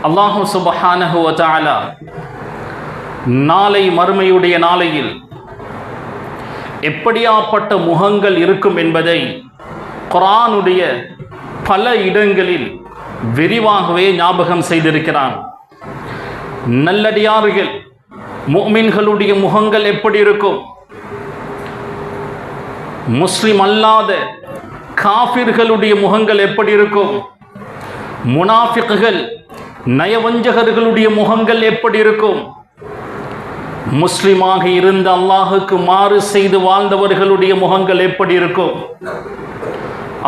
அல்லாஹு சுப்ஹானஹு வ தஆலா நாளை மறுமையுடைய நாளையில் எப்படியாப்பட்ட முகங்கள் இருக்கும் என்பதை குர்ஆனுடைய பல இடங்களில் விரிவாகவே ஞாபகம் செய்திருக்கிறான். நல்லடியார்கள் முஃமின்களுடைய முகங்கள் எப்படி இருக்கும், முஸ்லிம் அல்லாத காஃபிர்களுடைய முகங்கள் எப்படி இருக்கும், முனாஃபிக்குகள் நயவஞ்சகர்களுடைய முகங்கள் எப்படி இருக்கும், முஸ்லிமாக இருந்த அல்லாஹுக்கு மாறு செய்து வாழ்ந்தவர்களுடைய முகங்கள் எப்படி இருக்கும்.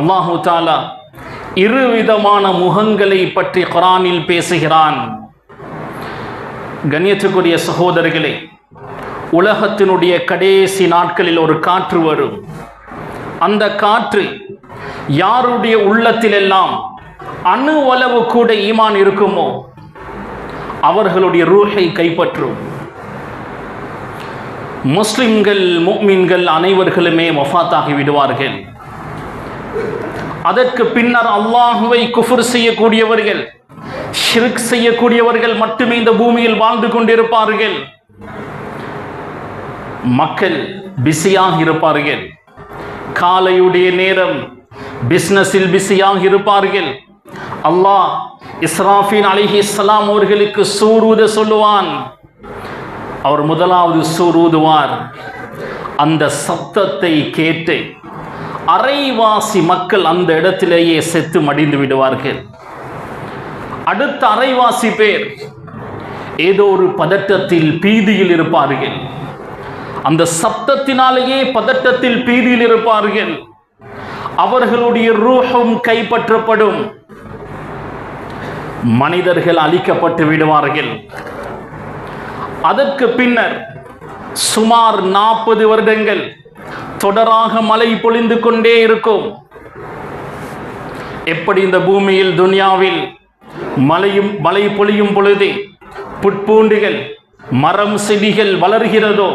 அல்லாஹு தஆலா இருவிதமான முகங்களை பற்றி குர்ஆனில் பேசுகிறான். கண்ணியத்துக்குரிய சகோதரர்களே, உலகத்தினுடைய கடைசி நாட்களில் ஒரு காற்று வரும். அந்த காற்று யாருடைய உள்ளத்திலெல்லாம் அணுவளவு கூட ஈமான் இருக்குமோ அவர்களுடைய ரூஹை கைப்பற்றும். முஸ்லிம்கள் முஃமின்கள் அனைவர்களுமே வஃபாத்தாகி விடுவார்கள். அதற்கு பின்னர் அல்லாஹுவை குஃப்ர் செய்யக்கூடியவர்கள், ஷிர்க் செய்யக்கூடியவர்கள் மட்டுமே இந்த பூமியில் வாழ்ந்து கொண்டிருப்பார்கள். மக்கள் பிஸியாக இருப்பார்கள். காலையுடைய நேரம் பிஸ்னஸில் பிஸியாக இருப்பார்கள். அல்லாஹ் இஸ்ராஃபீல் அலைஹிஸ்ஸலாம் அவர்களுக்கு சூரூத சொல்லுவான். அவர் முதலாவது சூரூதுவார். அந்த சத்தத்தை கேட்டு அரைவாசி மக்கள் அந்த இடத்திலேயே செத்து மடிந்து விடுவார்கள். அடுத்த அரைவாசி பேர் ஏதோ ஒரு பதட்டத்தில் பீதியில் இருப்பார்கள். அந்த சப்தத்தினாலேயே பதட்டத்தில் பீதியில் இருப்பார்கள். அவர்களுடைய ரூஹும் கைப்பற்றப்படும். மனிதர்கள் அழிக்கப்பட்டு விடுவார்கள். அதற்கு பின்னர் சுமார் 40 வருடங்கள் தொடராக மழை பொழிந்து கொண்டே இருக்கும். எப்படி இந்த பூமியில் துனியாவில் மழை பொழியும் பொழுது புட்பூண்டுகள் மரம் செடிகள் வளர்கிறதோ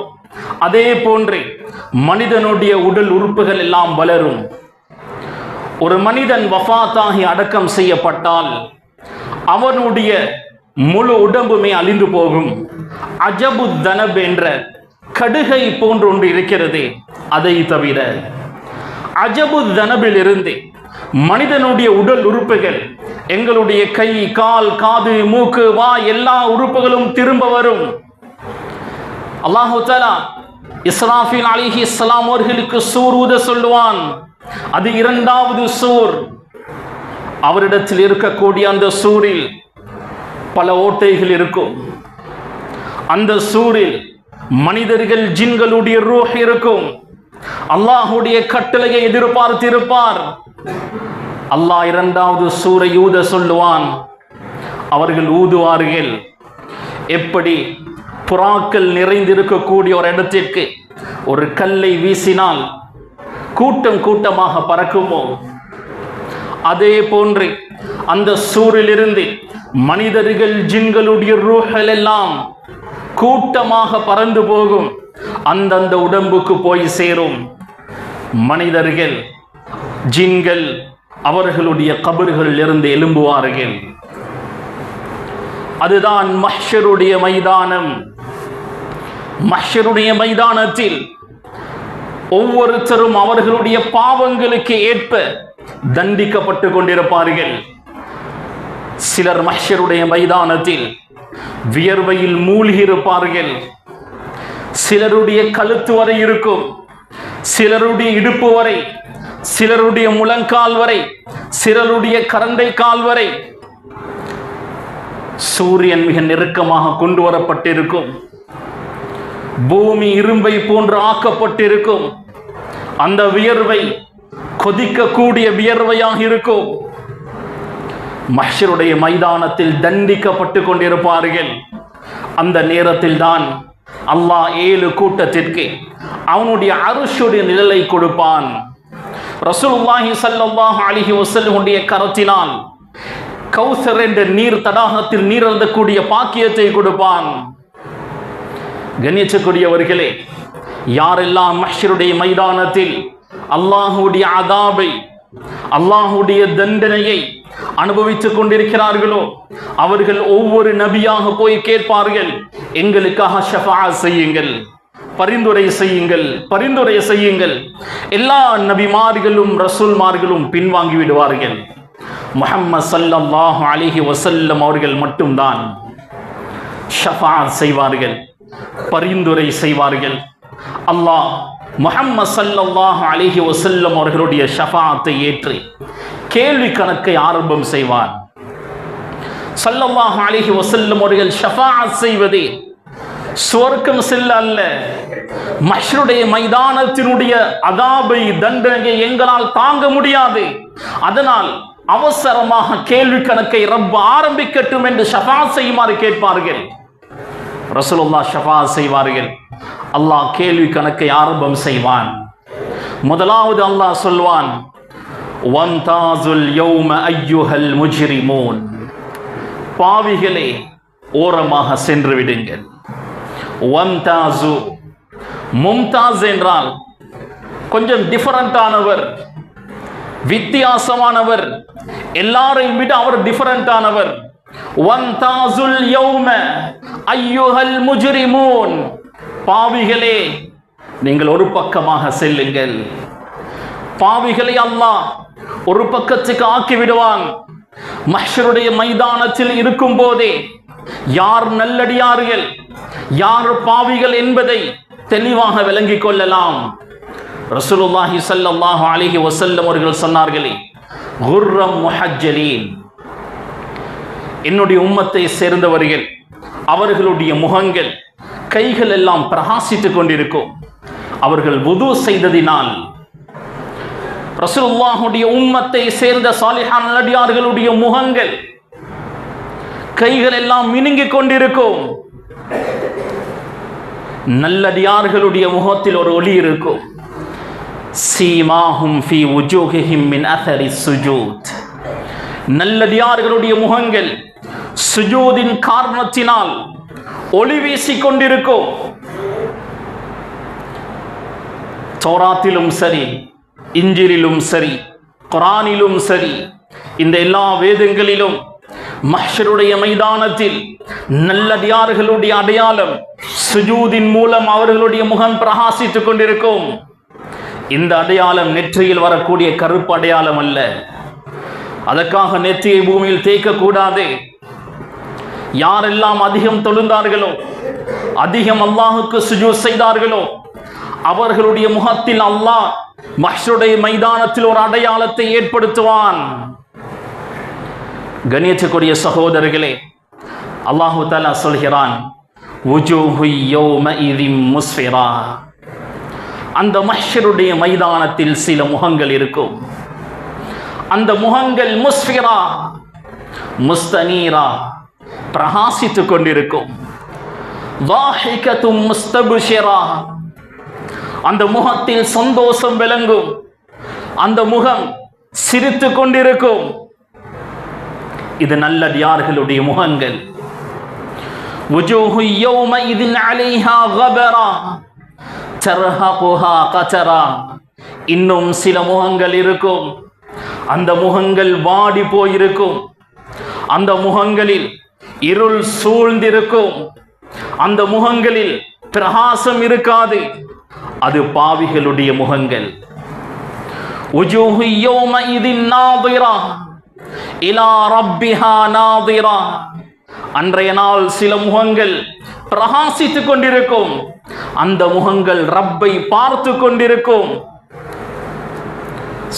அதே போன்று மனிதனுடைய உடல் உறுப்புகள் எல்லாம் வளரும். ஒரு மனிதன் வஃபாத்தாகி அடக்கம் செய்யப்பட்டால் அவனுடைய முழு உடம்புமே அழிந்து போகும். அஜபு தனப் என்ற கடுகை போன்று ஒன்று இருக்கிறது. அதை தவிர அஜபு தனபில் இருந்து மனிதனுடைய உடல் உறுப்புகள், எங்களுடைய கை, கால், காது, மூக்கு, வாய் எல்லா உறுப்புகளும் திரும்ப வரும். அல்லாஹு தஆலா இஸ்ராஃபீல் அலைஹிஸ்ஸலாம் அவர்களுக்கு சூர் ஊத சொல்லுவான். அது 2வது சூர். அவரிடத்தில் இருக்கக்கூடிய அந்த சூரில் பல ஓட்டைகள் இருக்கும். அந்த சூரில் மனிதர்கள் ஜின்களுடைய ரூஹ் இருக்கும். அல்லாஹுடைய கட்டளையை எதிர்பார்த்திருப்பார். அல்லாஹ் 2வது சூரை ஊத சொல்லுவான். அவர்கள் ஊதுவார்கள். எப்படி புறாக்கள் நிறைந்திருக்கக்கூடிய ஒரு இடத்திற்கு ஒரு கல்லை வீசினால் கூட்டம் கூட்டமாக பறக்குமோ அதே போன்று அந்த சூரிலிருந்து மனிதர்கள் ஜின்களுடைய ரூஹ்கள் எல்லாம் கூட்டமாக பறந்து போகும். அந்தந்த உடம்புக்கு போய் சேரும். மனிதர்கள் ஜின்கள் அவர்களுடைய கபர்களில் இருந்து எழும்புவார்கள். அதுதான் மஹ்ஷருடைய மைதானம். மஹ்ஷருடைய மைதானத்தில் ஒவ்வொருத்தரும் அவர்களுடைய பாவங்களுக்கு ஏற்ப தண்டிக்கப்பட்டு கொண்டிருப்பார்கள். சிலர் மஹ்ஷருடைய மைதானத்தில் வியர்வையில் மூழ்கி இருப்பார்கள். சிலருடைய கழுத்து வரை இருக்கும், சிலருடைய இடுப்பு வரை, சிலருடைய முழங்கால் வரை, சிலருடைய கரண்டை கால் வரை. சூரியன் மிக நெருக்கமாக கொண்டு வரப்பட்டிருக்கும். பூமி இரும்பை போன்று ஆக்கப்பட்டிருக்கும். அந்த வியர்வை கொதிக்கக்கூடிய வியர்வையாக இருக்கும். மஹ்ஷருடைய மைதானத்தில் தண்டிக்கப்பட்டு கொண்டிருப்பார்கள். அந்த நேரத்தில் தான் அல்லாஹ் 7 கூட்டத்திற்கு அவனுடைய அர்ஷுடைய நிழலை கொடுப்பான். ரசூலுல்லாஹி ஸல்லல்லாஹு அலைஹி வஸல்லம் உடைய கரத்தினால் கௌசர் என்ற நீர் தடாகத்தில் நீர் அருந்தக்கூடிய பாக்கியத்தை கொடுப்பான். கண்ணியத்துக்குரியவர்களே, யாரெல்லாம் மஹ்ஷருடைய மைதானத்தில் அல்லாஹுடைய அதாபை, அல்லாஹுடைய தண்டனையை அனுபவித்துக் கொண்டிருக்கிறார்களோ அவர்கள் ஒவ்வொரு நபியாக போய் கேட்பார்கள், எங்களுக்காக ஷஃபாஅத் செய்யுங்கள், பரிந்துரை செய்யுங்கள், பரிந்துரை செய்யுங்கள். எல்லா நபிமார்களும் ரசூல்மார்களும் பின்வாங்கி விடுவார்கள். முஹம்மது ஸல்லல்லாஹு அலைஹி வஸல்லம் அவர்கள் மட்டும்தான் ஷஃபாஅத் செய்வார்கள், பரிந்துரை செய்வார்கள். அல்லாஹ் முஹம்மது ஸல்லல்லாஹு அலைஹி வஸல்லம் அவர்களுடைய ஷஃபாஅத்தை ஏற்று கேள்வி கணக்கை ஆரம்பம் செய்வார். ஸல்லல்லாஹு அலைஹி வஸல்லம் அவர்கள் ஷஃபாஅத் செய்வதே சுவர்க்கம் செல்ல அல்ல, மஹ்ஷருடைய மைதானத்தினுடைய அதாபை தண்டனையை எங்களால் தாங்க முடியாது, அதனால் அவசரமாக கேள்வி கணக்கை ரப் ஆரம்பிக்கட்டும் என்று ஷஃபாஅத் செய்யுமாறு கேட்பார்கள். ரசூலுல்லாஹ் ஷஃபாஅத் செய்வார்கள். அல்லாஹ் கேள்வி கணக்கை ஆரம்பம் செய்வான். முதலாவது அல்லாஹ் சொல்வான், வன்தாசுல் யௌம அய்யுஹல் முஜ்ரிமூன், பாவிகளே ஓரமாக சென்று விடுங்கள். வன்தாசு, மும்தாஸ் என்றால் கொஞ்சம் டிஃபரண்டானவர், வித்தியாசமானவர், எல்லாரையும் விட அவர் டிஃபரண்டானவர். வன்தாசுல் யௌம அய்யுஹல் முஜ்ரிமூன், பாவிகளே நீங்கள் ஒரு பக்கமாக செல்லுங்கள். பாவிகளை அல்லாஹ் ஒரு பக்கத்துக்கு ஆக்கி விடுவான். மஹ்ஷருடைய மைதானத்தில் இருக்கும் போதே யார் நல்லடியார்கள் யார் பாவிகள் என்பதை தெளிவாக விளங்கிக் கொள்ளலாம். ரசூலுல்லாஹி ஸல்லல்லாஹு அலைஹி வஸல்லம் அவர்கள் சொன்னார்களே, குர்ரம் முஹஜ்ஜலீன், என்னுடைய உம்மத்தை சேர்ந்தவர்கள் அவர்களுடைய முகங்கள் கைகள் எல்லாம் பிரகாசித்துக் கொண்டிருக்கும். அவர்கள் வுது செய்ததினால். ரசூலுல்லாஹுடைய உம்மத்தை சேர்ந்த சாலிஹான் நல்லடியார்களுடைய முகங்கள் கைகள் எல்லாம் மினுங்கிக் கொண்டிருக்கும். நல்லடியார்களுடைய முகத்தில் ஒரு ஒளி இருக்கும். சீமாஹும் ஃபீ வுஜூஹிஹிம் மின் அஸரி ஸுஜூத், நல்லடியார்களுடைய முகங்கள் சுஜூதின் காரணத்தினால் ஒளி வீசிக் கொண்டிருக்கும். தௌராத்திலும் சரி, இஞ்சிலிலும் சரி, குர்ஆனிலும் சரி, இந்த எல்லா வேதங்களிலும் மஹ்ஷருடைய மைதானத்தில் நல்லடியார்களுடைய அடையாளம் சுஜூதின் மூலம் அவர்களுடைய முகம் பிரகாசித்துக் கொண்டிருக்கும். இந்த அடையாளம் நெற்றியில் வரக்கூடிய கருப்பு அடையாளம் அல்ல. அதற்காக நெற்றியை பூமியில் தேய்க்க கூடாது. யாரெல்லாம் அதிகம் தொழுந்தார்களோ, அதிகம் அல்லாஹுக்கு சுஜூத் செய்தார்களோ, அவர்களுடைய முகத்தில் அல்லாஹ் மஹ்ஷருடைய மைதானத்தில் ஒரு அடையாளத்தை ஏற்படுத்துவான். கண்ணியத்துக்குரிய சகோதரர்களே, அல்லாஹு தஆலா சொல்கிறான், வுஜூஹு யௌமஇதின் முஸ்ஃபிரா, அந்த மஹ்ஷருடைய மைதானத்தில் சில முகங்கள் இருக்கும். அந்த முகங்கள் முஸ்ஃபிரா, முஸ்தனீரா, பிரகாசித்துக் கொண்டிருக்கும். ضاحكة مستبشرة, அந்த முகத்தில் சந்தோஷம் விளங்கும். அந்த முகம் சிரித்துக் கொண்டிருக்கும். இது நல்லடியார்களுடைய முகங்கள். وجوه يومئذ عليها غبرة ترهقها قترة, இன்னும் சில முகங்கள் இருக்கும். அந்த முகங்கள் வாடி போயிருக்கும். அந்த முகங்களில் இருள் சூழ்ந்திருக்கும். அந்த முகங்களில் பிரகாசம் இருக்காது. அது பாவிகளுடைய முகங்கள். وجوه يومئذ ناظرة إلى ربها ناظرة, அன்றைய நாள் சில முகங்கள் பிரகாசித்துக் கொண்டிருக்கும். அந்த முகங்கள் ரப்பை பார்த்து கொண்டிருக்கும்.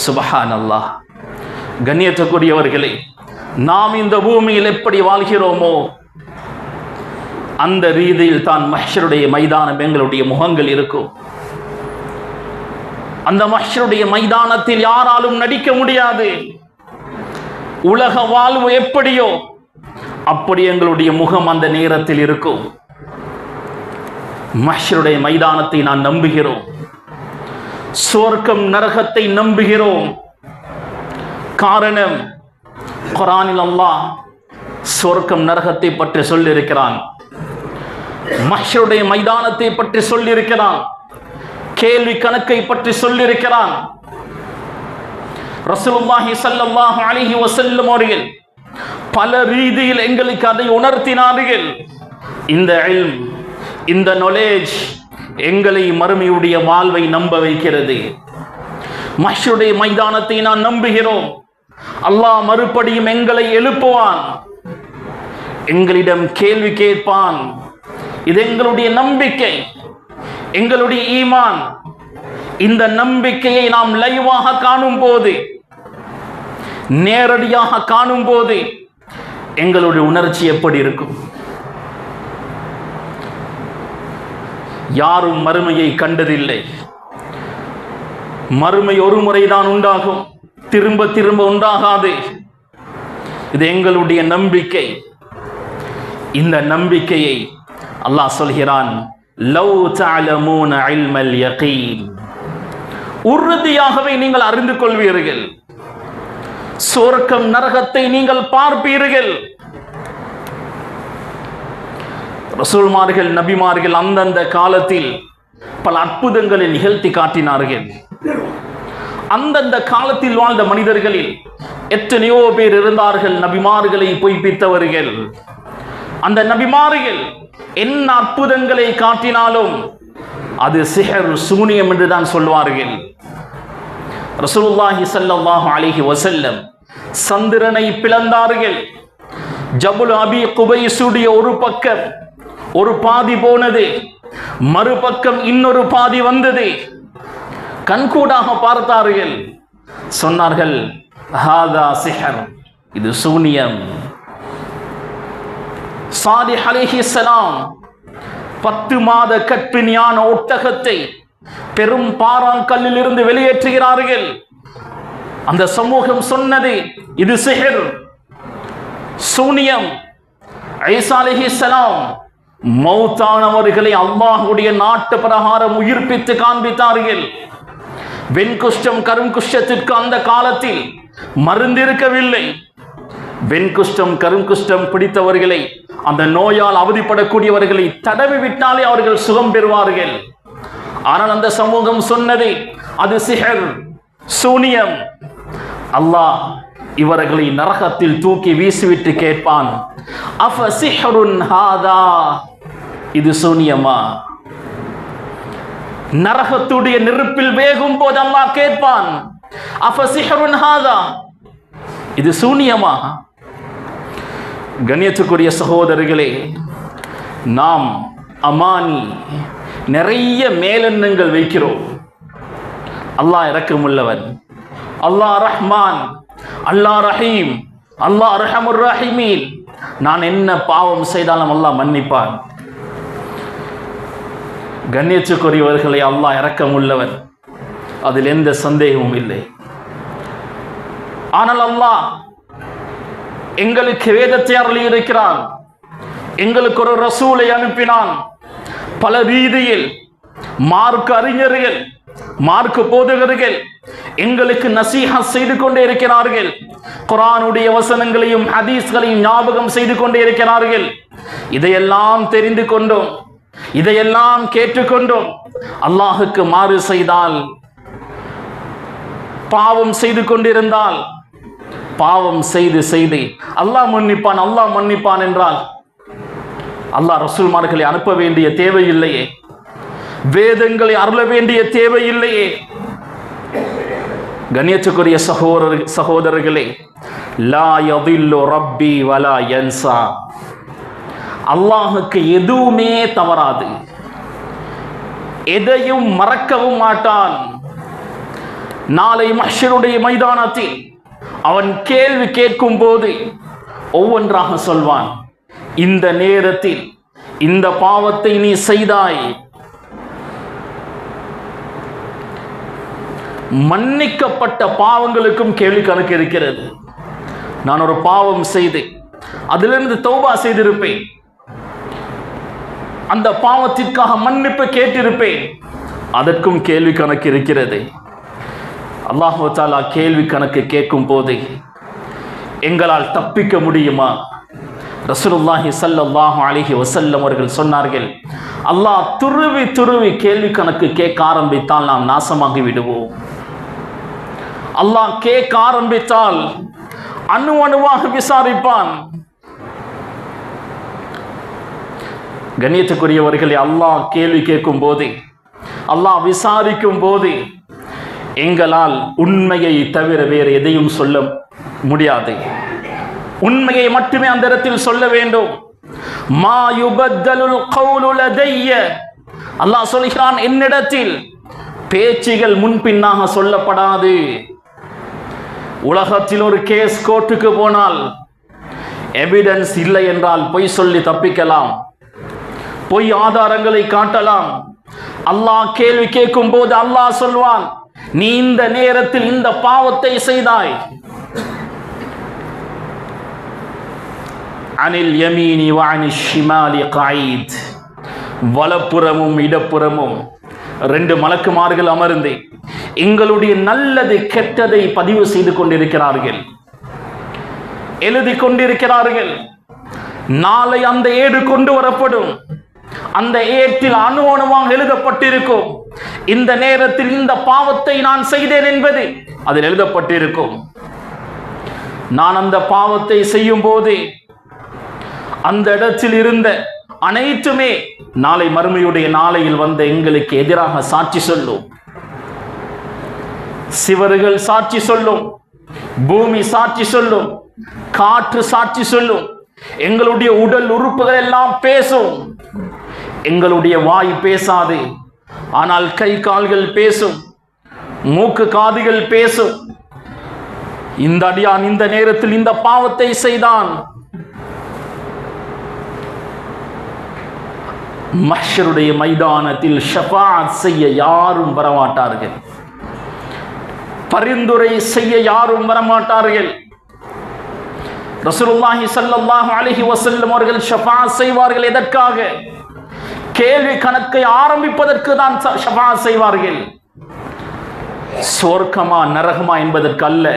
சுப்ஹானல்லாஹ். கண்ணியத்துக்குரியவர்களே, நாம் இந்த பூமியில் எப்படி வாழ்கிறோமோ அந்த ரீதியில் தான் மஹ்ஷருடைய மைதானம் எங்களுடைய முகங்கள் இருக்கும். அந்த மஹ்ஷருடைய மைதானத்தில் யாராலும் நடிக்க முடியாது. உலக வாழ்வு எப்படியோ அப்படி எங்களுடைய முகம் அந்த நேரத்தில் இருக்கும். மஹ்ஷருடைய மைதானத்தை நான் நம்புகிறோம். சுவர்க்கம் நரகத்தை நம்புகிறோம். காரணம், குர்ஆனில் அல்லாஹ் சுவர்க்கம் நரகத்தை பற்றி சொல்லியிருக்கிறான். மஹ்ஷருடைய மைதானத்தை பற்றி சொல்லியிருக்கிறான். கேள்வி கணக்கை பற்றி சொல்லியிருக்கிறான். ரசூலுல்லாஹி ஸல்லல்லாஹு அலைஹி வஸல்லம் அவர்கள் பல ரீதியில் எங்களுக்கு அதை உணர்த்தினார்கள். இந்த இல்ம், இந்த நாலேஜ் எங்களை மறுமையுடைய வாழ்வை நம்ப வைக்கிறது. மஹ்ஷருடைய மைதானத்தை நான் நம்புகிறோம். அல்லாஹ் மறுபடியும் எங்களை எழுப்புவான், எங்களிடம் கேள்வி கேட்பான். இது எங்களுடைய நம்பிக்கை, எங்களுடைய ஈமான். இந்த நம்பிக்கையை நாம் லைவாக காணும் போது, நேரடியாக காணும் போது எங்களுடைய உணர்ச்சி எப்படி இருக்கும்? யாரும் மறுமையை கண்டதில்லை. மறுமை ஒரு முறைதான் உண்டாகும், திரும்ப திரும்ப உண்டாகாது. இது எங்களுடைய நம்பிக்கை. இந்த நம்பிக்கையை அல்லாஹ் சொல்கிறான், லவ் தஅலமூன இல்மல் யகீன், உறுதியாகவே நீங்கள் அறிந்து கொள்வீர்கள், சொர்க்கம் நரகத்தை நீங்கள் பார்ப்பீர்கள். ரசூல்மார்கள், நபிமார்கள் அந்தந்த காலத்தில் பல அற்புதங்களை நிகழ்த்தி காட்டினார்கள். அந்தந்த காலத்தில் வாழ்ந்த மனிதர்களில் எத்தனையோ பேர் இருந்தார்கள் நபிமார்களை பொய்ப்பித்தவர்கள். அந்த நபிமார்கள் என்ன அற்புதங்களை காட்டினாலும் அது சிஹர், சூனியம் என்றுதான் சொல்வார்கள். ரசூலுல்லாஹி ஸல்லல்லாஹு அலைஹி வஸல்லம் சந்திரனை பிளந்தார்கள். ஜபுல் அபி குபைஸுடைய ஒரு பக்கம் ஒரு பாதி போனது, மறுபக்கம் இன்னொரு பாதி வந்தது. கண்கூடாக பார்த்தார்கள், சொன்னார்கள், ஹாதா சிஹர், இது சூனியம். சாலிஹ் அலைஹிஸ்ஸலாம் 10 மாத கற்பிணியான ஒட்டகத்தை பெரும் பாறாங்கல்லில் இருந்து வெளியேற்றுகிறார்கள். அந்த சமூகம் சொன்னது, இது சிஹர், சூனியம். ஈசா அலைஹிஸ்ஸலாம் மௌத்தானவர்களை அல்லாஹ்வுடைய நாட்டு பிரகாரம் உயிர்ப்பித்து காண்பித்தார்கள். வெண்குஷ்டம், கருங்குஷ்டத்திற்கு அந்த காலத்தில் மருந்து இருக்கவில்லை. வெண்குஷ்டம், கருங்குஷ்டம் பிடித்தவர்களை, அந்த நோயால் அவதிப்படக்கூடியவர்களை தடவி விட்டாலே அவர்கள் சுகம் பெறுவார்கள். ஆனால் அந்த சமூகம் சொன்னது, அது சிஹர், சூனியம். அல்லாஹ் இவர்களை நரகத்தில் தூக்கி வீசிவிட்டு கேட்பான், அஃப சிஹ்ருன் ஹாதா, இது சூனியமா? நரகத்துடைய நெருப்பில் வேகும் போது அல்லாஹ் கேட்பான், அஃப சிஹ்ருன் ஹாதா, இது சூனியமா? கண்ணியத்துக்குரிய சகோதரர்களே, நாம் அமானி, நிறைய மேலெண்ணங்கள் வைக்கிறோம். அல்லாஹ் இரக்கமுள்ளவன், அல்லாஹ் ரஹ்மான், அல்லாஹ் ரஹீம், அல்லாஹ் அர்ஹமுர் ரஹீமீன். நான் என்ன பாவம் செய்தாலும் அல்லாஹ் மன்னிப்பான். கண்ணியத்துக்குரியவர்களே, அல்லாஹ் இரக்கமுள்ளவன், அதில் எந்த சந்தேகமும் இல்லை. ஆனால் அல்லாஹ் எங்களுக்கு வேதத்தை அருளி இருக்கிறான், எங்களுக்கு ஒரு ரசூலை அனுப்பினான். பல ரீதியில் மார்க்க அறிஞர்கள், மார்க்க போதகர்கள் எங்களுக்கு நசீஹத் செய்து கொண்டே இருக்கிறார்கள். குர்ஆனுடைய வசனங்களையும் ஹதீஸ்களையும் ஞாபகம் செய்து கொண்டே இருக்கிறார்கள். இதையெல்லாம் தெரிந்து கொண்டோம், இதையெல்லாம் கேட்டுக்கொண்டோம். அல்லாஹுக்கு மாறு செய்தால், பாவம் செய்து கொண்டிருந்தால், பாவம் செய்து செய்து அல்லாஹ் மன்னிப்பான், அல்லாஹ் மன்னிப்பான் என்றால் அல்லாஹ் ரசூல்மார்களை அனுப்ப வேண்டிய தேவையில்லையே, வேதங்களை அருள வேண்டிய தேவையில்லையே. கண்ணியத்துக்குரிய சகோதரர்களே, லா யதில்லு ரப்பி வலா யன்சா, அல்லாஹுக்கு எதுவுமே தவறாது, எதையும் மறக்கவும் மாட்டான். நாளை மஹ்ஷருடைய மைதானத்தில் அவன் கேள்வி கேட்கும் போது ஒவ்வொன்றாக சொல்வான், இந்த நேரத்தில் இந்த பாவத்தை நீ செய்தாய். மன்னிக்கப்பட்ட பாவங்களுக்கும் கேள்வி கணக்கு இருக்கிறது. நான் ஒரு பாவம் செய்து அதிலிருந்து தௌபா செய்திருப்பேன், அந்த பாவத்திற்காக மன்னிப்பு கேட்டிருப்பேன், அதற்கும் கேள்வி கணக்கு இருக்கிறது. அல்லாஹ் தஆலா கேள்வி கணக்கு கேட்கும் போது எங்களால் தப்பிக்க முடியுமா? ரசூலுல்லாஹி ஸல்லல்லாஹு அலைஹி வஸல்லம் அவர்கள் சொன்னார்கள், அல்லாஹ் துருவி துருவி கேள்வி கணக்கு கேட்க ஆரம்பித்தால் நாம் நாசமாகி விடுவோம். அல்லாஹ் கேட்க ஆரம்பித்தால் அணு அணுவாக விசாரிப்பான். கண்ணியத்துக்குரியவர்களே, அல்லாஹ் கேள்வி கேட்கும் போது, அல்லாஹ் விசாரிக்கும் போது எங்களால் உண்மையை தவிர வேறு எதையும் சொல்ல முடியாது. உண்மையை மட்டுமே அந்த இடத்தில் சொல்ல வேண்டும். மா யுபத்தலுல் கௌலு லதைய, அல்லாஹ் சொல்கிறான், என்னிடத்தில் பேச்சுகள் முன்பின்னாக சொல்லப்படாது. உலகத்தில் ஒரு கேஸ் கோர்ட்டுக்கு போனால் எவிடன்ஸ் இல்லை என்றால் பொய் சொல்லி தப்பிக்கலாம், பொய் ஆதாரங்களை காட்டலாம். அல்லாஹ் கேள்வி கேட்கும் போது அல்லாஹ் சொல்வான், நீ இந்த நேரத்தில் இந்த பாவத்தை செய்தாய். அனில் யமீனி வ அனிஷ் ஷிமாலி கஈத், வலப்புறமும் இடப்புறமும் ரெண்டு மலக்குமார்கள் அமர்ந்து எங்களுடைய நல்லது கெட்டதை பதிவு செய்து கொண்டிருக்கிறார்கள், எழுதி கொண்டிருக்கிறார்கள். நாளை அந்த ஏடு கொண்டு வரப்படும். அந்த ஏட்டில் அணு அணுவாக எழுதப்பட்டிருக்கும், இந்த நேரத்தில் இந்த பாவத்தை நான் செய்தேன் என்பது அதில் எழுதப்பட்டிருக்கும். நான் அந்த பாவத்தை செய்யும் போது அந்த இடத்தில் இருந்த அனைத்துமே நாளை மறுமையுடைய நாளையில் வந்த எங்களுக்கு எதிராக சாட்சி சொல்லும். சிவர்கள் சாட்சி சொல்லும், பூமி சாட்சி சொல்லும், காற்று சாட்சி சொல்லும், எங்களுடைய உடல் உறுப்புகள் எல்லாம் பேசும். எங்களுடைய வாய் பேசாது, ஆனால் கை கால்கள் பேசும், மூக்கு காதுகள் பேசும். இந்த அடியான் இந்த நேரத்தில் இந்த பாவத்தை செய்தான். மஹ்ஷருடைய மைதானத்தில் ஷஃபாஅத் செய்ய யாரும் வரமாட்டார்கள், பரிந்துரை செய்ய யாரும் வரமாட்டார்கள். ரசூலுல்லாஹி ஸல்லல்லாஹு அலைஹி வஸல்லம் அவர்கள் ஷஃபாஅத் செய்வார்கள். எதற்காக? கேள்வி கணக்கை ஆரம்பிப்பதற்கு தான் ஷஃபாஅத் செய்வார்கள். சொர்க்கமா நரகமா என்பதற்கு அல்ல.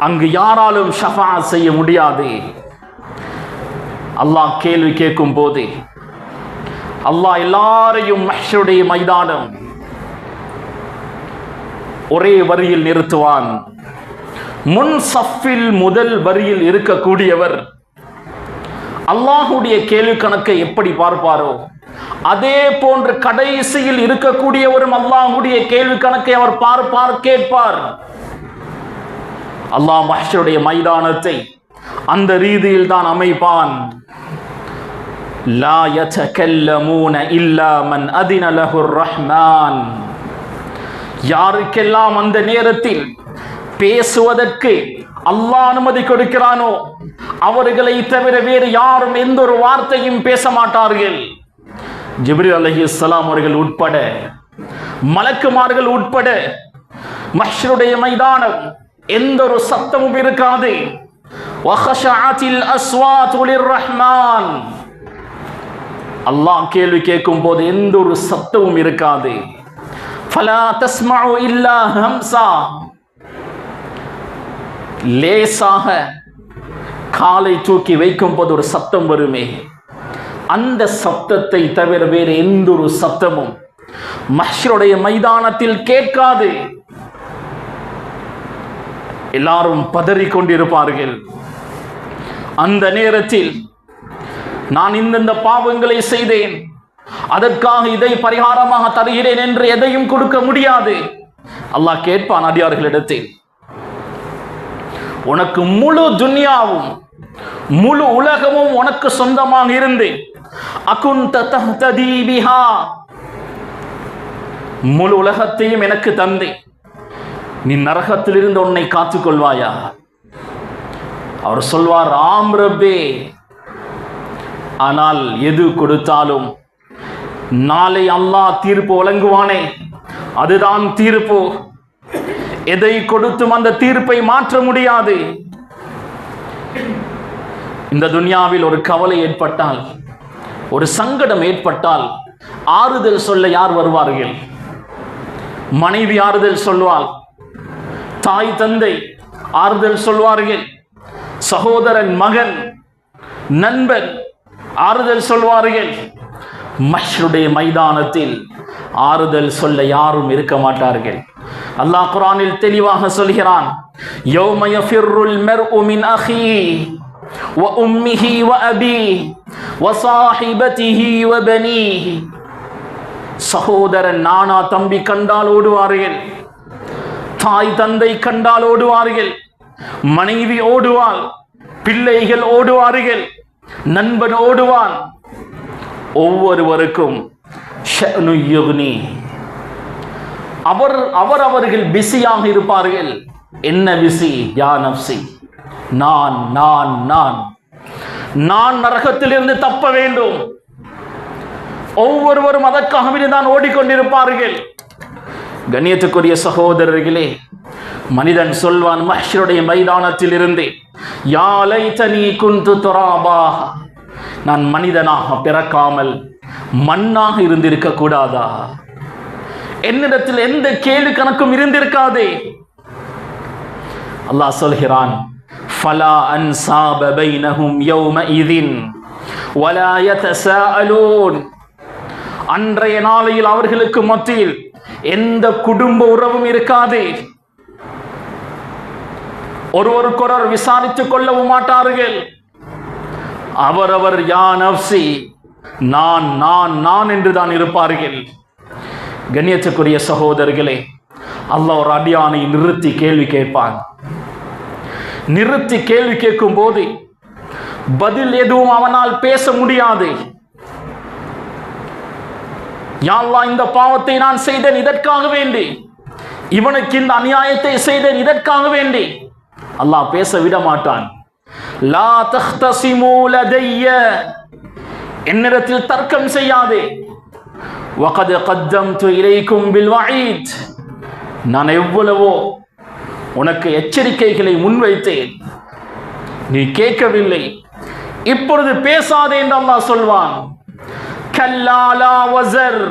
அங்கு யாராலும் ஷஃபாஅத் செய்ய முடியாது. அல்லாஹ் கேள்வி கேட்கும் போது அல்லாஹ் எல்லாரையும் மஹ்ஷருடைய மைதானம் ஒரே வரியில் நிறுத்துவான். முன் சஃபில் முதல் வரியில் இருக்கக்கூடியவர் அல்லாஹுடைய கேள்வி கணக்கை எப்படி பார்ப்பாரோ அதே போன்று கடைசியில் இருக்கக்கூடியவரும் அல்லாஹுடைய கேள்வி கணக்கை அவர் பார்ப்பார், கேட்பார். அல்லாஹ் மஹ்ஷருடைய மைதானத்தை அந்த ரீதியில் தான் அமைப்பான். லா யதகல்லமூன இல்லா மன் அதின லஹுர் ரஹ்மான். யாருக்கெல்லாம் அந்த நேரத்தில் பேசுவதற்கு அல்லாஹ் அனுமதி கொடுக்கிறானோ அவர்களை தவிர வேறு யாரும் எந்த ஒரு வார்த்தையும் பேச மாட்டார்கள். ஜிப்ரீல் அலைஹிஸ்ஸலாம் அவர்கள் உட்பட, மலக்குமார்கள் உட்பட மஹ்ஷருடைய மைதானம் எந்த ஒரு சத்தமும் இருக்காது. வஹஷஅத்தில் அஸ்வாது லிர்ரஹ்மான். அல்லாஹ் கேள்வி கேட்கும் போது எந்த ஒரு சத்தமும் இருக்காது. ஃபலா தஸ்மஉ இல்லா ஹம்ஸா. லேசாக காலை தூக்கி வைக்கும் போது ஒரு சத்தம் வருமே, அந்த சத்தத்தை தவிர வேறு எந்த ஒரு சத்தமும் மஹ்ஷருடைய மைதானத்தில் கேட்காது. எல்லாரும் பதறிக் கொண்டிருப்பார்கள். அந்த நேரத்தில் நான் இந்த பாவங்களை செய்தேன், அதற்காக இதை பரிகாரமாக தருகிறேன் என்று எதையும் கொடுக்க முடியாது. அல்லாஹ் கேட்பான் அடியார்களிடத்தில், உனக்கு முழு துன்யாவும் முழு உலகமும் உனக்கு சொந்தமாக இருந்து அகுன்த தஹ்ததி பிஹா, முழு உலகத்தையும் எனக்கு தந்து நீ நரகத்திலிருந்து உன்னை காத்துக்கொள்வாயா? அவர் சொல்வார், ஆம் ரப்பே. ஆனால் எது கொடுத்தாலும் நாளை அல்லாஹ் தீர்ப்பு வழங்குவானே, அதுதான் தீர்ப்பு. எதை கொடுத்தும் அந்த தீர்ப்பை மாற்ற முடியாது. இந்த துன்யாவில் ஒரு கவலை ஏற்பட்டால், ஒரு சங்கடம் ஏற்பட்டால் ஆறுதல் சொல்ல யார் வருவார்கள்? மனைவி ஆறுதல் சொல்வாள், தாய் தந்தை ஆறுதல் சொல்வார்கள், சகோதரன் மகன் நண்பன் ஆறுதல் சொல்வார்கள், மஹ்ஷருடைய மைதானத்தில் ஆறுதல் சொல்ல யாரும் இருக்க மாட்டார்கள். அல்லாஹ் குர்ஆனில் தெளிவாக சொல்கிறான், யௌம யஃபிர்ருல் மர்உ மின் அஹீஹி வ உம்மிஹி வ அபீஹி வ ஸாஹிபதிஹி வ பனீஹி. சகோதரன் நானா தம்பி கண்டால் ஓடுவார்கள், தாய் தந்தை கண்டால் ஓடுவார்கள், மனைவி ஓடுவாள், பிள்ளைகள் ஓடுவார்கள், நண்பன் ஓடுவான். ஒவ்வொருவருக்கும் ஷஅனு யுக்னி, அவர்கள் பிஸியாக இருப்பார்கள். என்ன பிஸி? யா நஃப்ஸி, நான் நான் நான் நான் நரகத்திலிருந்து தப்ப வேண்டும். ஒவ்வொருவரும் அதற்காகவே தான் ஓடிக்கொண்டிருப்பார்கள். கண்ணியத்துக்குரிய சகோதரர்களே, மனிதன் சொல்வான் மஹ்ஷருடைய மைதானத்தில் இருந்து, யா லைதனி குன்து துராபா, நான் மனிதனாக பிறக்காமல் மண்ணாக இருந்திருக்க கூடாதா? என்னிடத்தில் எந்த கேள்வி கணக்கும் இருந்திருக்காதே. அல்லாஹ் சொல்கிறான், ஃபலா அன்சாப பைனஹும் யௌமஇதின் வலா யதஸாஅலூன். அன்றைய நாளையில் அவர்களுக்கு மத்தியில் எந்த குடும்ப உறவும் இருக்காது. ஒருவருக்கொருவர் விசாரித்துக் கொள்ளவும் மாட்டார்கள். அவரவர் யா நஃப்ஸி, நான் நான் நான் என்றுதான் இருப்பார்கள். கண்ணியத்துக்குரிய சகோதரர்களே, அல்லாஹ் ஒரு அடியானை நிறுத்தி கேள்வி கேட்பான். நிறுத்தி கேள்வி கேட்கும் போது பதில் எதுவும் அவனால் பேச முடியாது. யா அல்லாஹ், இந்த பாவத்தை நான் செய்தேன் இதற்காக வேண்டி, இவனுக்கு இந்த அநியாயத்தை செய்தேன் இதற்காக வேண்டி. அல்லாஹ் பேச விட மாட்டான். லா தஹ்தஸிமூ லதைய, என்னிடத்தில் தர்க்கம் செய்யாதே. வகத் கத்தம்து இலைக்கும் பில் வஈத், நான் எவ்வளவோ உனக்கு எச்சரிக்கைகளை முன்வைத்தேன், நீ கேட்கவில்லை, இப்பொழுது பேசாதே என்று அல்லாஹ் சொல்வான். கல்லா லா வஸர்,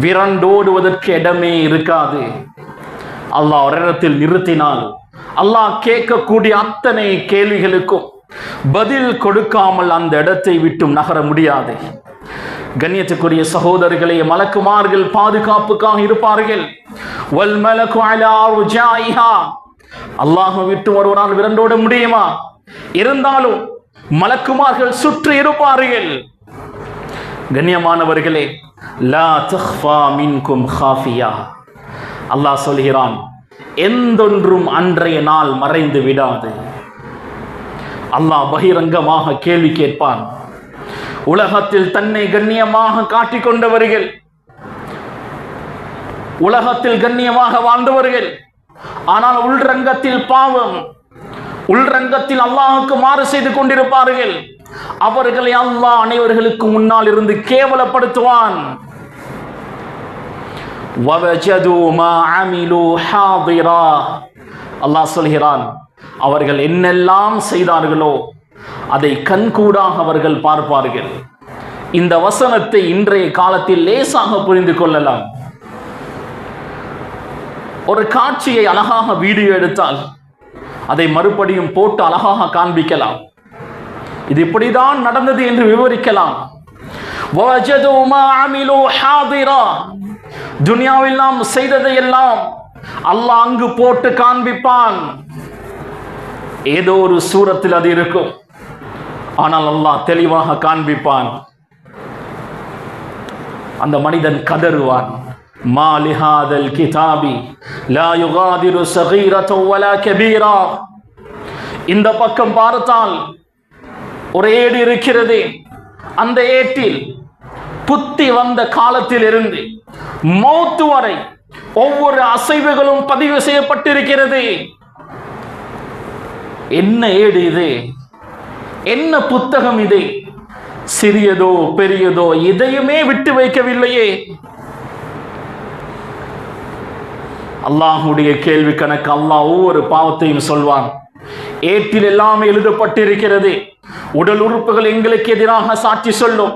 விரண்டோடுவதற்கு இடமே இருக்காது. அல்லாஹ் ஒரு இடத்தில் நிறுத்தினால் அல்லாஹ் கேட்கக்கூடிய அத்தனை கேள்விகளுக்கும் பதில் கொடுக்காமல் அந்த இடத்தை விட்டும் நகர முடியாது. கண்ணியத்துக்குரிய சகோதரர்களே, மலக்குமார்கள் பாதுகாப்புக்காக இருப்பார்கள். வல் மலகு அலா ருஜாயிஹா, அல்லாஹ் விட்டு ஒருவரால் விரண்டோட முடியுமா? இருந்தாலும் மலக்குமார்கள் சுற்றி இருப்பார்கள். கண்ணியமானவர்களே, லா தக்ஃபா மின்கும் காஃபியா, அல்லாஹ் சொல்கிறான், எந்தொன்றும் அன்றைய நாள் மறைந்து விடாது. அல்லாஹ் பகிரங்கமாக கேள்வி கேட்பான். உலகத்தில் தன்னை கண்ணியமாக காட்டிக் கொண்டவர்கள், உலகத்தில் கண்ணியமாக வாழ்ந்தவர்கள், ஆனால் உள்ரங்கத்தில் பாவம், உள்ரங்கத்தில் அல்லாஹுக்கு மாறு செய்து கொண்டிருப்பார்கள். அவர்களை அல்லாஹ் அனைவர்களுக்கு முன்னால் இருந்து கேவலப்படுத்துவான். அல்லாஹ் சொல்கிறான், அவர்கள் என்னெல்லாம் செய்தார்களோ அதை கண்கூடாக அவர்கள் பார்ப்பார்கள். இந்த வசனத்தை இன்றைய காலத்தில் லேசாக புரிந்து கொள்ளலாம். ஒரு காட்சியை அழகாக வீடியோ எடுத்தால் அதை மறுபடியும் போட்டு அழகாக காண்பிக்கலாம். இது இப்படிதான் நடந்தது என்று விவரிக்கலாம். துனியாவில் நாம் செய்ததை எல்லாம் அல்லாஹ் அங்கு போட்டு காண்பிப்பான். ஏதோ ஒரு சூரத்தில் அது இருக்கும், ஆனால் அல்லாஹ் தெளிவாக காண்பிப்பான். அந்த மனிதன் கதறுவான், மா லிஹாதல் கிதாபி லா யுகாதிரு ஸகீரத்தன் வலா கபீரா. இந்த பக்கம் பார்த்தால் ஒரு ஏடு இருக்கிறது. அந்த ஏட்டில் புத்தி வந்த காலத்தில் இருந்து மௌத்து வரை ஒவ்வொரு அசைவுகளும் பதிவு செய்யப்பட்டிருக்கிறது. என்ன ஏடு இது? என்ன புத்தகம் இது? சிறியதோ பெரியதோ எதையுமே விட்டு வைக்கவில்லையே. அல்லாஹுடைய கேள்வி கணக்கு. அல்லாஹ் ஒவ்வொரு பாவத்தையும் சொல்வான். ஏட்டில் எல்லாம் எழுதப்பட்டிருக்கிறது. உடல் உறுப்புகள் எங்களுக்கு எதிராக சாட்சி சொல்லும்.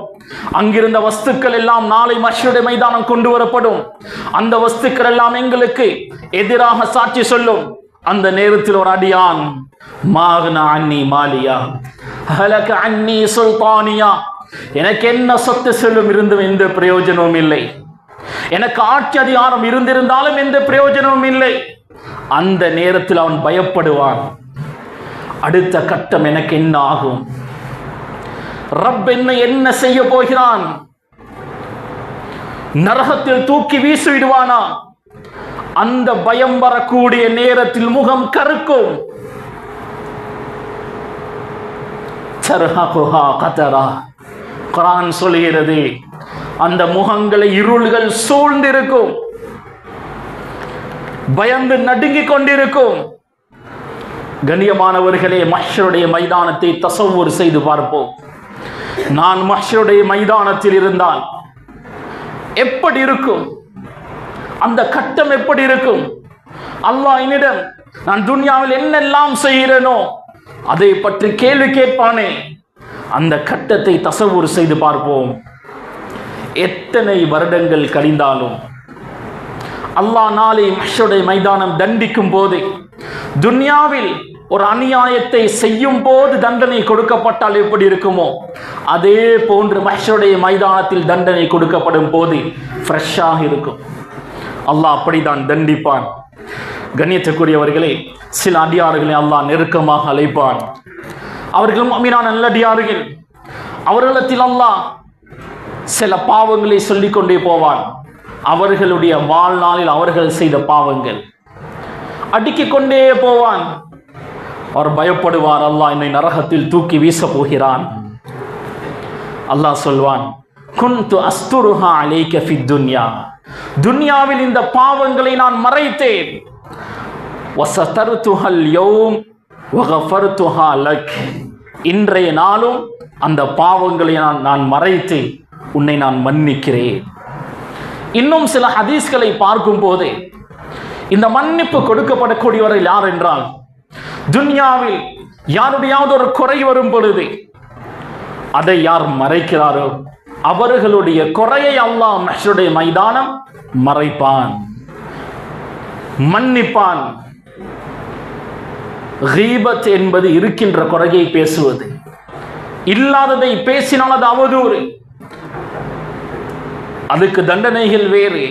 அங்கிருந்த வஸ்துக்கள் எல்லாம் நாளை மஹ்ஷருடைய மைதானம் கொண்டு வரப்படும். அந்த வஸ்துக்கள் எல்லாம் எங்களுக்கு எதிராக சாட்சி சொல்லும். அந்த நேரத்தில் ஒரு அடியான், மாகனா அன்னி மாலியா ஹலக அன்னி சுல்தானியா, எனக்கு என்ன சொத்து செல்வம் இருந்தும் எந்த பிரயோஜனமும் இல்லை, எனக்கு ஆட்சி அதிகாரம் இருந்திருந்தாலும் எந்த பிரயோஜனமும் இல்லை. அந்த நேரத்தில் அவன் பயப்படுவான். அடுத்த கட்டம் எனக்கு என்ன ஆகும், ரப் என்ன செய்ய போகிறான், நரகத்தில் தூக்கி வீசிவிடுவானா? அந்த பயம் வரக்கூடிய நேரத்தில் முகம் கருக்கும். குர்ஆன் சொல்கிறது, அந்த முகங்களை இருள்கள் சூழ்ந்திருக்கும், பயந்து நடுங்கிக் கொண்டிருக்கும். கண்ணியமானவர்களே, மஹ்ஷருடைய மைதானத்தை தஸவ்வூர் செய்து பார்ப்போம். நான் மஹ்ஷருடைய மைதானத்தில் இருந்தால் எப்படி இருக்கும், அந்த கட்டம் எப்படி இருக்கும்? அல்லாஹ் என்னிடம் நான் துன்யாவில் என்னெல்லாம் செய்கிறேனோ அதை பற்றி கேள்வி கேட்பானே. அந்த கட்டத்தை தஸவ்வூர் செய்து பார்ப்போம். எத்தனை வருடங்கள் கழிந்தாலும் அல்லாஹ் நாளை மஹ்ஷருடைய மைதானம் தண்டிக்கும் போது, துன்யாவில் ஒரு அநியாயத்தை செய்யும் போது தண்டனை கொடுக்கப்பட்டால் எப்படி இருக்குமோ அதே போன்று மஹ்ஷருடைய மைதானத்தில் தண்டனை கொடுக்கப்படும் போது ஃப்ரெஷ்ஷாக இருக்கும். அல்லாஹ் அப்படித்தான் தண்டிப்பான். கண்ணியத்துக்குரியவர்களே, சில அடியார்களை அல்லாஹ் நெருக்கமாக அழைப்பான். அவர்கள் முஃமினான நல்லடியார்கள். அவர்களிடத்தில் அல்லாஹ் சில பாவங்களை சொல்லிக் கொண்டே போவான். அவர்களுடைய வாழ்நாளில் அவர்கள் செய்த பாவங்கள் அடுக்கிக் கொண்டே போவான். அவர் பயப்படுவார், அல்லாஹ் என்னை நரகத்தில் தூக்கி வீச போகிறான். அல்லாஹ் சொல்வான், குன்து அஸ்துருஹா அலைக ஃபித் துன்யா, துன்யாவில் இந்த பாவங்களை நான் மறைத்தேன். வஸதர்துஹல் யௌம் வகஃபர்துஹா லக், இன்றைய நாளும் அந்த பாவங்களை நான் மறைத்து உன்னை நான் மன்னிக்கிறேன். இன்னும் சில ஹதீஸ்களை பார்க்கும் போது இந்த மன்னிப்பு கொடுக்கப்படக்கூடியவர்கள் யார் என்றால், துன்யாவில் யாருடையாவது ஒரு குறை வரும் பொழுது அதை யார் மறைக்கிறாரோ அவர்களுடைய குறையை அல்லாஹ் மஹ்ஷருடைய மைதானம் மறைப்பான், மன்னிப்பான். கீபத் என்பது இருக்கின்ற குறையை பேசுவது, இல்லாததை பேசினால் அது அவதூறு, அதுக்கு தண்டனைகள் வேறு.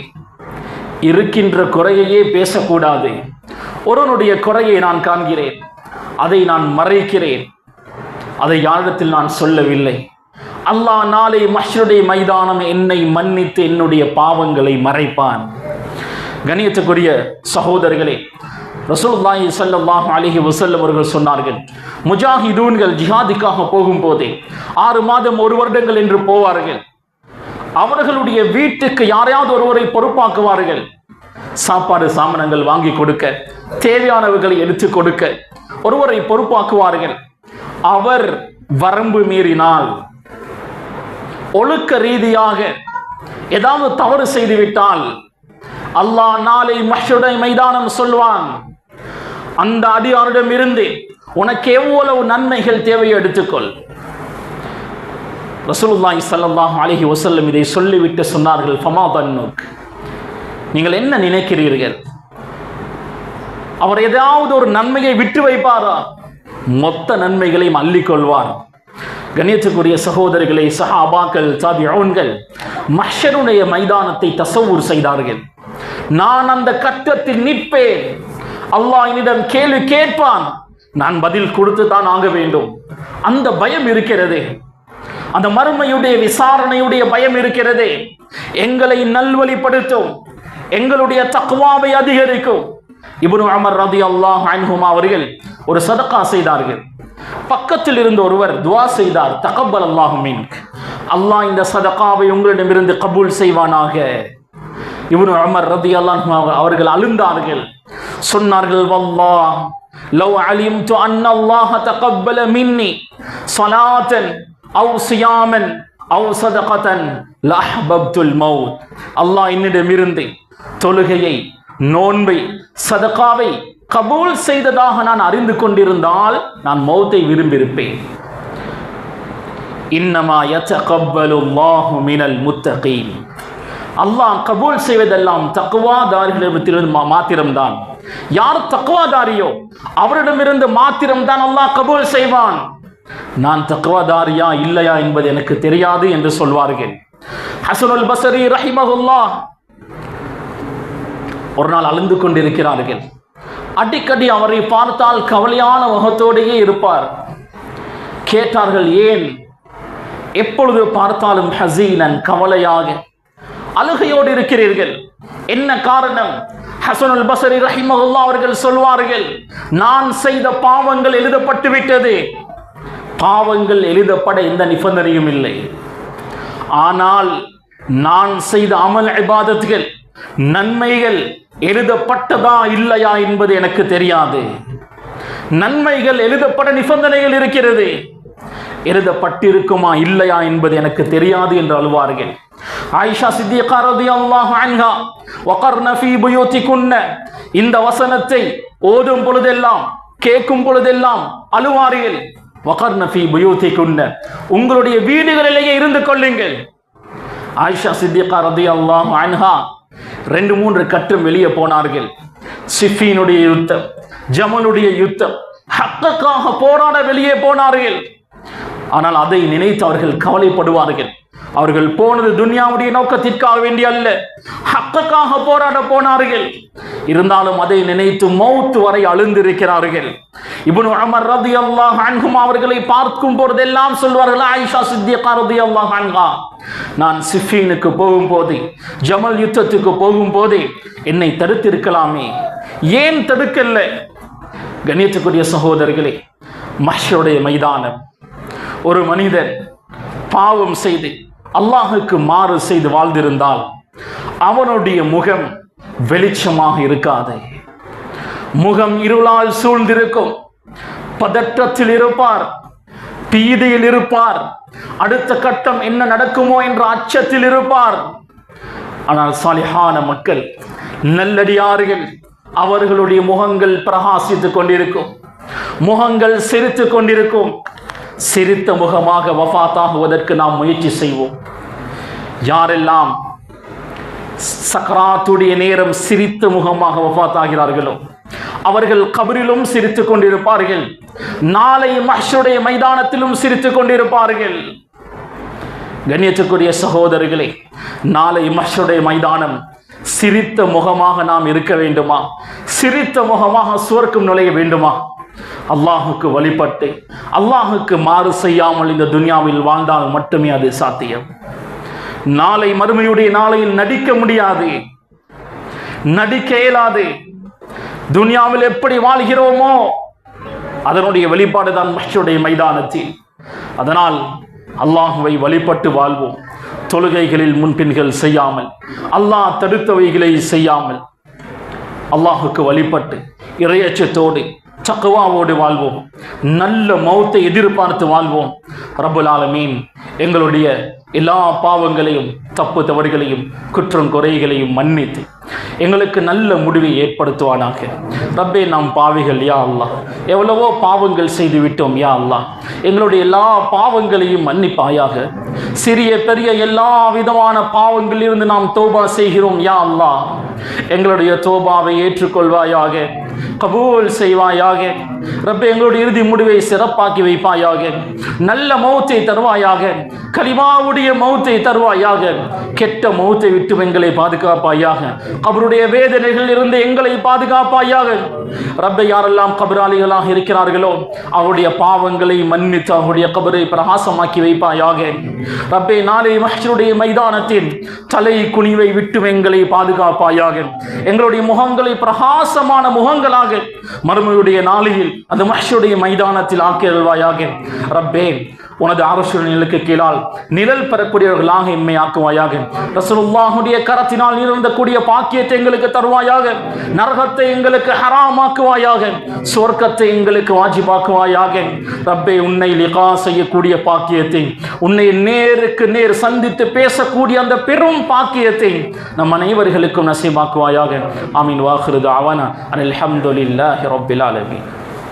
இருக்கின்ற குறையையே பேசக்கூடாது. ஒருவனுடைய குறையை நான் காண்கிறேன், அதை நான் மறைக்கிறேன், அதை யாரிடத்தில் நான் சொல்லவில்லை. அல்லாஹ் நாளை மஹ்ஷருடைய மைதானம் என்னை மன்னித்து என்னுடைய பாவங்களை மறைப்பான். கண்ணியத்துக்குரிய சகோதரர்களே, ரசூலுல்லாஹி ஸல்லல்லாஹு அலைஹி வஸல்லம் அவர்கள் சொன்னார்கள், முஜாஹிதூன்கள் ஜிஹாதுக்காக போகும்போதே 6 மாதம் 1 வருடங்கள் என்று போவார்கள். அவர்களுடைய வீட்டுக்கு யாரையாவது ஒருவரை பொறுப்பாக்குவார்கள். சாப்பாடு சாமான்கள் வாங்கி கொடுக்க, தேவையானவர்களை எடுத்து கொடுக்க ஒருவரை பொறுப்பாக்குவார்கள். அவர் வரம்பு மீறினால், ஒழுக்க ரீதியாக ஏதாவது தவறு செய்துவிட்டால், அல்லாஹ் நாளை மஹ்ஷருடைய மைதானம் சொல்வான், அந்த அடியாரிடம் இருந்து உனக்கு எவ்வளவு நன்மைகள் தேவையோ எடுத்துக்கொள். ரசூலுல்லாஹி ஸல்லல்லாஹு அலைஹி வஸல்லம் இதை சொல்லிவிட்டு சொன்னார்கள், ஃபமா தன்னுக், நீங்கள் என்ன நினைக்கிறீர்கள்? அவர் ஏதாவது ஒரு நன்மையை விட்டு வைப்பாரா? மொத்த நன்மைகளையும் அள்ளிக்கொள்வார். கண்ணியத்துக்குரிய சகோதரர்களே, சஹாபாக்கள், தாபிஊன்கள் மஹ்ஷருடைய மைதானத்தை தஸவ்வூர் செய்தார்கள். நான் அந்த கட்டத்தில் நிற்பேன், அல்லாஹ் என்னிடம் கேள்வி கேட்பான், நான் பதில் கொடுத்து தான் ஆக வேண்டும். அந்த பயம் இருக்கிறது, அந்த மறுமையுடைய விசாரணையுடைய பயம் இருக்கிறது. எங்களை நல்வழிப்படுத்தும், எங்களுடைய தக்வாவை அதிகரிக்கும். இப்னு உமர் ரலியல்லாஹு அன்ஹுமா அவர்கள் ஒரு சதகா செய்தார்கள். பக்கத்தில் இருந்த ஒருவர் துஆ செய்தார், தகப்பல் அல்லாஹு மின்க், அல்லாஹ் இந்த சதகாவை உங்களிடமிருந்து கபூல் செய்வானாக. இப்னு உமர் ரலியல்லாஹு அன்ஹு அவர்கள் அழுந்தார்கள், சொன்னார்கள், வல்லாஹ் லவ் அலிம்து அன்ன அல்லாஹ் தகப்பல மின்னி ஸலாத்தன் அவ் சியாமன் அவ் சதகத்தன் லஅஹ்பப்துல் மௌத், அல்லாஹ் என்னிடமிருந்து தொழுகையை, நோன்பை, சதகாவை கபூல் செய்ததாக நான் அறிந்து கொண்டிருந்தால் நான் மௌத்தை விரும்பியிருப்பேன். இன்னமா யதகப்பலுல்லாஹு மினல் முத்தகீன், அல்லாஹ் கபூல் செய்வதெல்லாம் தக்வாதாரிகளிடமிருந்து மாத்திரம்தான். யார் தக்வாதாரியோ அவரிடமிருந்து மாத்திரம்தான் அல்லாஹ் கபூல் செய்வான். நான் தக்வாதாரியா இல்லையா என்பது எனக்கு தெரியாது என்று சொல்வார்கள். ஹஸனுல் பஸரி ரஹிமஹுல்லாஹ் ஒரு நாள் அழுந்து கொண்டிருக்கிறார்கள். அடிக்கடி அவரை பார்த்தால் கவலையான முகத்தோடையே இருப்பார். கேட்டார்கள், ஏன் எப்பொழுது பார்த்தாலும் ஹஸீனன், கவலையாக அழுகையோடு இருக்கிறீர்கள், என்ன காரணம்? ஹஸனுல் பஸரி ரஹிமஹுல்லாஹ் அவர்கள் சொல்வார்கள், நான் செய்த பாவங்கள் எழுதப்பட்டு விட்டது. பாவங்கள் எழுதப்பட எந்த நிபந்தனையும் இல்லை. ஆனால் நான் செய்த அமல் இபாதத்துகள், நன்மைகள் எழுதப்பட்டதா இல்லையா என்பது எனக்கு தெரியாது. நன்மைகள் எழுதப்பட நிபந்தனைகள் இருக்கிறது, எழுதப்பட்டிருக்குமா இல்லையா என்பது எனக்கு தெரியாது என்று அழுவார்கள். ஆயிஷா சித்திகா ரலியல்லாஹு அன்ஹா வகர்ன ஃபீ புயூதிகுன்ன, இந்த வசனத்தை ஓதும் பொழுதெல்லாம் கேட்கும் பொழுதெல்லாம் அழுவார்கள். வகர்ன ஃபீ புயூதிகுன்ன, உங்களுடைய வீடுகளிலேயே இருந்து கொள்ளுங்கள். ஆயிஷா சித்திகா ரலியல்லாஹு அன்ஹா 2-3 கட்டம் வெளியே போனார்கள். சிஃபீனுடைய யுத்தம், ஜமலுடைய யுத்தம், ஹக்குக்காக போராட வெளியே போனார்கள். ஆனால் அதை நினைத்து அவர்கள் கவலைப்படுவார்கள். அவர்கள் போனது துன்யாவுடைய நோக்கத்திற்காக வேண்டிய அல்ல, ஹக்குக்காக போராட போனார்கள். இருந்தாலும் அதை நினைத்து மௌத் வரை அழுந்திருக்கிறார்கள். இப்னு உமர் ரலியல்லாஹு அன்ஹும் அவர்களை பார்க்கும் போதெல்லாம் சொல்வார்கள், ஆயிஷா சித்திகா ரலியல்லாஹு அன்ஹா, நான் சிஃபீனுக்கு போகும்போது, ஜமல் யுத்தத்துக்கு போகும்போது என்னை தடுத்திருக்கலாமே, ஏன் தடுக்கல? கண்ணியத்துக்குரிய சகோதரர்களே, மஹ்ஷருடைய மைதானம், ஒரு மனிதன் பாவம் செய்து அல்லாஹுக்கு மாறு செய்து வாழ்ந்திருந்தால் அவனுடைய முகம் வெளிச்சமாக இருக்காது. முகம் இருளால் சூழ்ந்திருக்கும், பதற்றத்தில் இருப்பார், பீதியில் இருப்பார், அடுத்த கட்டம் என்ன நடக்குமோ என்ற அச்சத்தில் இருப்பார். ஆனால் சாலிஹான மக்கள், நல்லடியார்கள், அவர்களுடைய முகங்கள் பிரகாசித்துக் கொண்டிருக்கும், முகங்கள் சிரித்துக் கொண்டிருக்கும். சிரித்த முகமாக வஃபாத்தாகுவதற்கு நாம் முயற்சி செய்வோம். யாரெல்லாம் சக்ராத்துடைய நேரம் சிரித்த முகமாக வஃபாத்தாகிறார்களோ அவர்கள் கபரிலும் சிரித்துக் கொண்டிருப்பார்கள், நாளை மஹ்ஷருடைய மைதானத்திலும் சிரித்துக் கொண்டிருப்பார்கள். கண்ணியத்துக்குரிய சகோதரர்களே, நாளை மஹ்ஷருடைய மைதானம் சிரித்த முகமாக நாம் இருக்க வேண்டுமா? சிரித்த முகமாக சுவர்க்கம் நுழைய வேண்டுமா? அல்லாஹுக்கு வழிபட்டு அல்லாஹுக்கு மாறு செய்யாமல் இந்த துன்யாவில் வாழ்ந்தால் மட்டுமே அது சாத்தியம். நாளை மறுமையுடைய நாளையில் நடிக்க முடியாது, நடிக்க இயலாது. துன்யாவில் எப்படி வாழ்கிறோமோ அதனுடைய வெளிப்பாடு தான் மஹ்ஷருடைய மைதானத்தில். அதனால் அல்லாஹுவை வழிபட்டு வாழ்வோம். தொழுகைகளில் முன்பின்கள் செய்யாமல், அல்லாஹ் தடுத்தவைகளை செய்யாமல், அல்லாஹுக்கு வழிபட்டு இறையச்சத்தோடு தக்வாவோடு வாழ்வோம். நல்ல மௌத்தை எதிர்பார்த்து வாழ்வோம். ரப்புல் ஆலமீன் எங்களுடைய எல்லா பாவங்களையும், தப்பு தவறுகளையும், குற்றம் குறைகளையும் மன்னித்து எங்களுக்கு நல்ல முடிவை ஏற்படுத்துவானாக. ரப்பே, நாம் பாவிகள் யா அல்லாஹ், எவ்வளவோ பாவங்கள் செய்து விட்டோம் யா அல்லாஹ், எங்களுடைய எல்லா பாவங்களையும் மன்னிப்பாயாக. சிறிய பெரிய எல்லா விதமான பாவங்களிலிருந்து நாம் தௌபா செய்கிறோம் யா அல்லாஹ். எங்களுடைய தௌபாவை ஏற்றுக்கொள்வாயாக, கபூல் செய்வாயாக. ரப்பே, எங்களுடைய இறுதி முடிவை சிறப்பாக்கி வைப்பாயாக. நல்ல மௌத்தை தருவாயாக, கலிமாவுடைய மௌத்தை தருவாயாக. கெட்ட மௌத்தை விட்டு எங்களை பாதுகாப்பாயாக. கபருடைய வேதனைகள் இருந்து எங்களை பாதுகாப்பாயாக. ரப்பே, யாரெல்லாம் கபராளிகளாக இருக்கிறார்களோ அவருடைய பாவங்களை மன்னித்து அவருடைய கபரை பிரகாசமாக்கி வைப்பாயாக. ரப்பே, நாளை மஹ்ஷருடைய மைதானத்தின் தலை குனிவை விட்டு எங்களை பாதுகாப்பாயாக. எங்களுடைய முகங்களை பிரகாசமான முகங்களாக மறுமையுடைய நாளில் அந்த மஹ்ஷருடைய மைதானத்தில் ஆக்கியல்வாயாக. ரப்பே, உனது அரசுடைய நிலைக்கு கீழால் நிழல் பெறக்கூடியவர்களாக எம்மை ஆக்குவாயாக. ரசூலுல்லாஹுடைய கரத்தினால் நிறந்தக்கூடிய பாக்கியத்தை எங்களுக்கு தருவாயாக. நரகத்தை எங்களுக்கு ஹராமாக்குவாயாக, சொர்க்கத்தை எங்களுக்கு வாஜிபாக்குவாயாக. ரப்பே, உன்னை லிகா செய்யக்கூடிய பாக்கியத்தை, உன்னை நேருக்கு நேர் சந்தித்து பேசக்கூடிய அந்த பெரும் பாக்கியத்தை நம் அனைவர்களுக்கும் நசீபாக்குவாயாக. ஆமீன். வாஹிரு தஅவானா அனில் ஹம்துலில்லாஹி ரப்பில் ஆலமீன்.